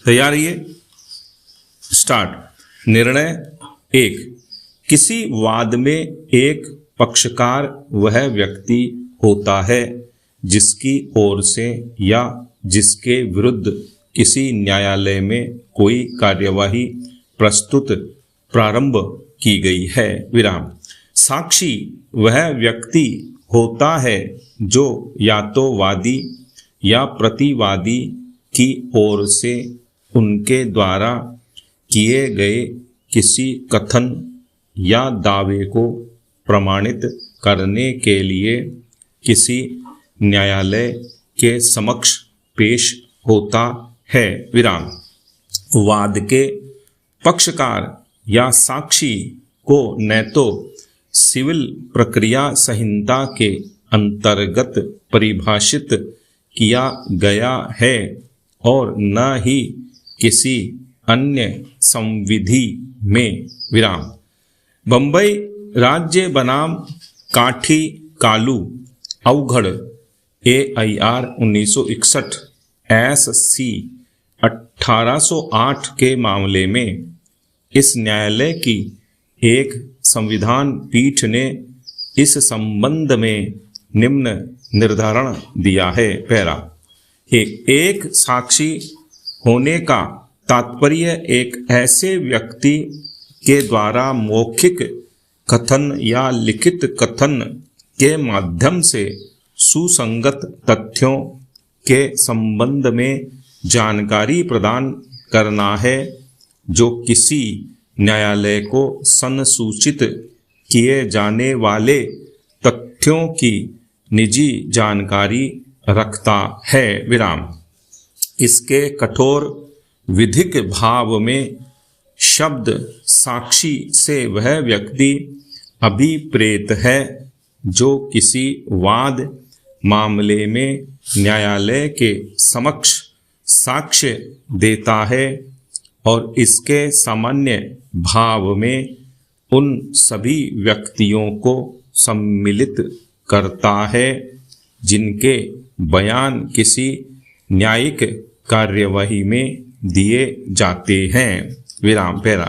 तैयार है? स्टार्ट। निर्णय एक। किसी वाद में एक पक्षकार वह व्यक्ति होता है जिसकी ओर से या जिसके विरुद्ध किसी न्यायालय में कोई कार्यवाही प्रस्तुत प्रारंभ की गई है। विराम। साक्षी वह व्यक्ति होता है जो या तो वादी या प्रतिवादी की ओर से उनके द्वारा किए गए किसी कथन या दावे को प्रमाणित करने के लिए किसी न्यायालय के समक्ष पेश होता है। विराम। वाद के पक्षकार या साक्षी को न तो सिविल प्रक्रिया संहिता के अंतर्गत परिभाषित किया गया है और न ही किसी अन्य संविधि में। विराम। बंबई राज्य बनाम काठी कालू अवघड़ AIR 1961 SC 1808 के मामले में इस न्यायालय की एक संविधान पीठ ने इस संबंध में निम्न निर्धारण दिया है। पैरा। एक साक्षी होने का तात्पर्य एक ऐसे व्यक्ति के द्वारा मौखिक कथन या लिखित कथन के माध्यम से सुसंगत तथ्यों के संबंध में जानकारी प्रदान करना है जो किसी न्यायालय को संसूचित किए जाने वाले तथ्यों की निजी जानकारी रखता है। विराम। इसके कठोर विधिक भाव में शब्द साक्षी से वह व्यक्ति अभिप्रेत है जो किसी वाद मामले में न्यायालय के समक्ष साक्ष्य देता है और इसके सामान्य भाव में उन सभी व्यक्तियों को सम्मिलित करता है जिनके बयान किसी न्यायिक कार्यवाही में दिए जाते हैं। विराम। पैरा।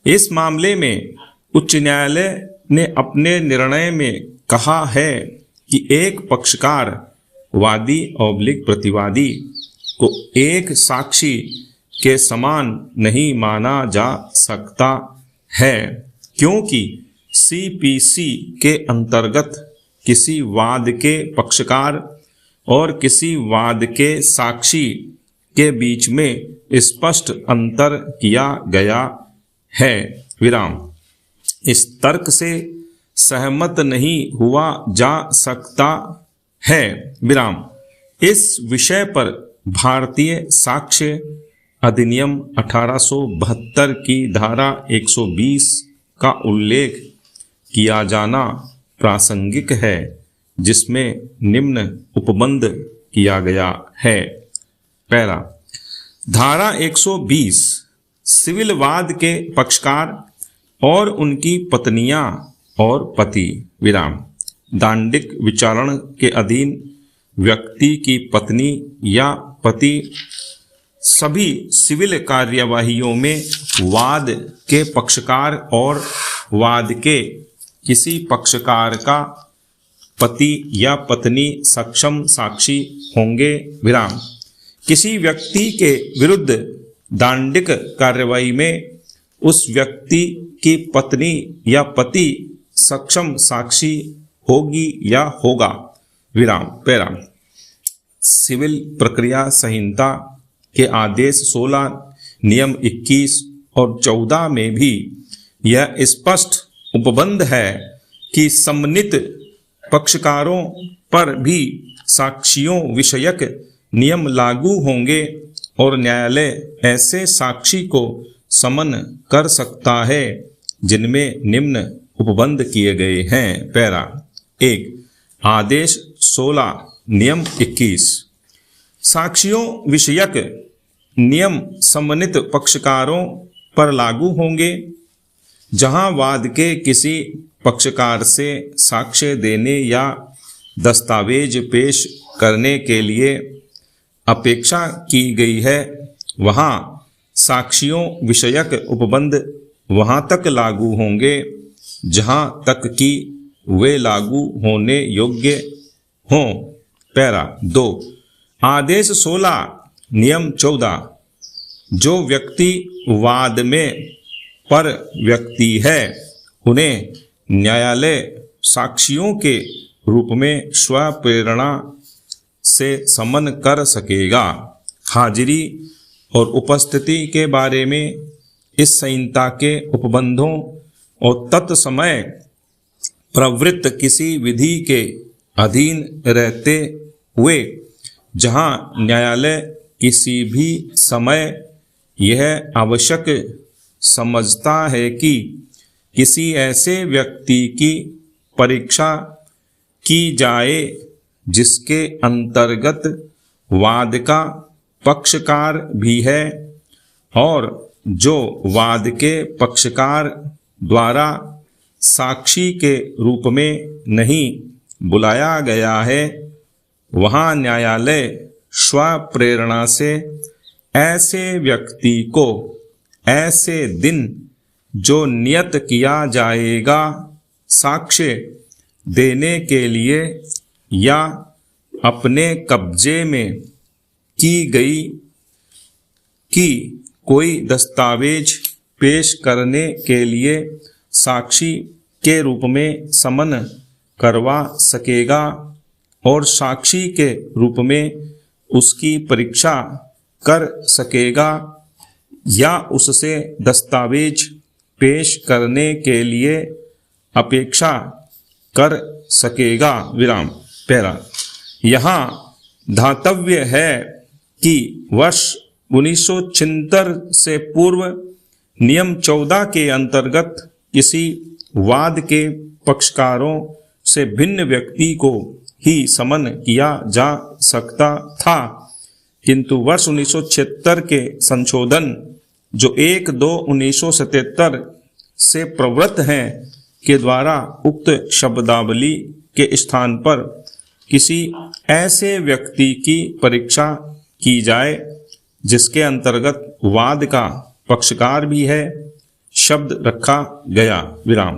इस मामले में उच्च न्यायालय ने अपने निर्णय में कहा है कि एक पक्षकार वादी / प्रतिवादी को एक साक्षी के समान नहीं माना जा सकता है क्योंकि CPC के अंतर्गत किसी वाद के पक्षकार और किसी वाद के साक्षी के बीच में स्पष्ट अंतर किया गया है। विराम। इस तर्क से सहमत नहीं हुआ जा सकता है। विराम। इस विषय पर भारतीय साक्ष्य अधिनियम 1872 की धारा 120 का उल्लेख किया जाना प्रासंगिक है जिसमें निम्न उपबंध किया गया है। पहला। धारा 120 सिविल वाद के पक्षकार और उनकी पत्नियां और पति। विराम। दांडिक विचारण के अधीन व्यक्ति की पत्नी या पति सभी सिविल कार्यवाहियों में वाद के पक्षकार और वाद के किसी पक्षकार का पति या पत्नी सक्षम साक्षी होंगे। विराम। किसी व्यक्ति के विरुद्ध दांडिक कार्यवाही में उस व्यक्ति की पत्नी या पति सक्षम साक्षी होगी या होगा। विराम। पैरा। सिविल प्रक्रिया संहिता के आदेश 16 नियम 21 और 14 में भी यह स्पष्ट उपबंध है कि सम्मानित पक्षकारों पर भी साक्षियों विषयक नियम लागू होंगे और न्यायालय ऐसे साक्षी को समन कर सकता है जिनमें निम्न उपबंध किए गए हैं। पैरा। 1 आदेश 16 नियम 21 साक्षियों विषयक नियम सम्मानित पक्षकारों पर लागू होंगे जहां वाद के किसी पक्षकार से साक्ष्य देने या दस्तावेज पेश करने के लिए अपेक्षा की गई है वहां साक्षियों विषयक उपबंध वहां तक लागू होंगे जहां तक कि वे लागू होने योग्य हों। पैरा 2 आदेश 16 नियम 14 जो व्यक्ति वाद में पर व्यक्ति है उन्हें न्यायालय साक्षियों के रूप में स्वप्रेरणा से समन कर सकेगा। हाजिरी और उपस्थिति के बारे में इस संहिता के उपबंधों और तत्समय प्रवृत्त किसी विधि के अधीन रहते हुए जहां न्यायालय किसी भी समय यह आवश्यक समझता है कि किसी ऐसे व्यक्ति की परीक्षा की जाए जिसके अंतर्गत वाद का पक्षकार भी है और जो वाद के पक्षकार द्वारा साक्षी के रूप में नहीं बुलाया गया है, वहां न्यायालय स्वप्रेरणा से ऐसे व्यक्ति को ऐसे दिन जो नियत किया जाएगा साक्ष्य देने के लिए या अपने कब्जे में की गई कि कोई दस्तावेज पेश करने के लिए साक्षी के रूप में समन करवा सकेगा और साक्षी के रूप में उसकी परीक्षा कर सकेगा या उससे दस्तावेज पेश करने के लिए अपेक्षा कर सकेगा। विराम। पैरा यहाँ धातव्य है कि वर्ष 1976 से पूर्व नियम 14 के अंतर्गत किसी वाद के पक्षकारों से भिन्न व्यक्ति को ही समन किया जा सकता था, किंतु वर्ष 1976 के संशोधन जो 1/2/1977 से प्रवृत्त हैं के द्वारा उक्त शब्दावली के स्थान पर किसी ऐसे व्यक्ति की परीक्षा की जाए जिसके अंतर्गत वाद का पक्षकार भी है शब्द रखा गया। विराम।